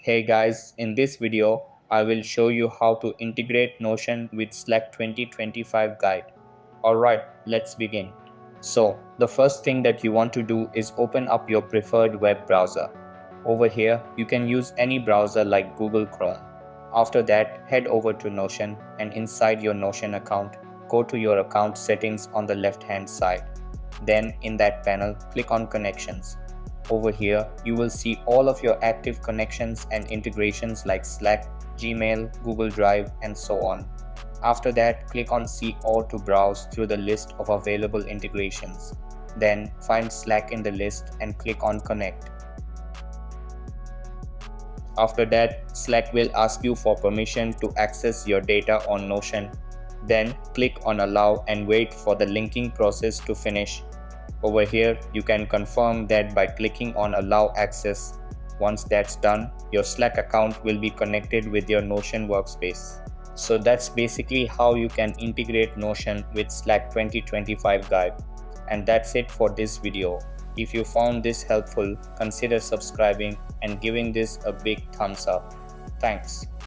Hey guys, in this video, I will show you how to integrate Notion with Slack 2025 guide. Alright, let's begin. So, the first thing that you want to do is open up your preferred web browser. Over here, you can use any browser like Google Chrome. After that, head over to Notion and inside your Notion account, go to your account settings on the left hand side. Then in that panel, click on Connections. Over here, you will see all of your active connections and integrations like Slack, Gmail, Google Drive, and so on. After that, click on See All to browse through the list of available integrations. Then find Slack in the list and click on Connect. After that, Slack will ask you for permission to access your data on Notion. Then click on Allow and wait for the linking process to finish. Over here, you can confirm that by clicking on Allow Access. Once that's done, your Slack account will be connected with your Notion workspace. So that's basically how you can integrate Notion with Slack 2025 guide. And that's it for this video. If you found this helpful, consider subscribing and giving this a big thumbs up. Thanks.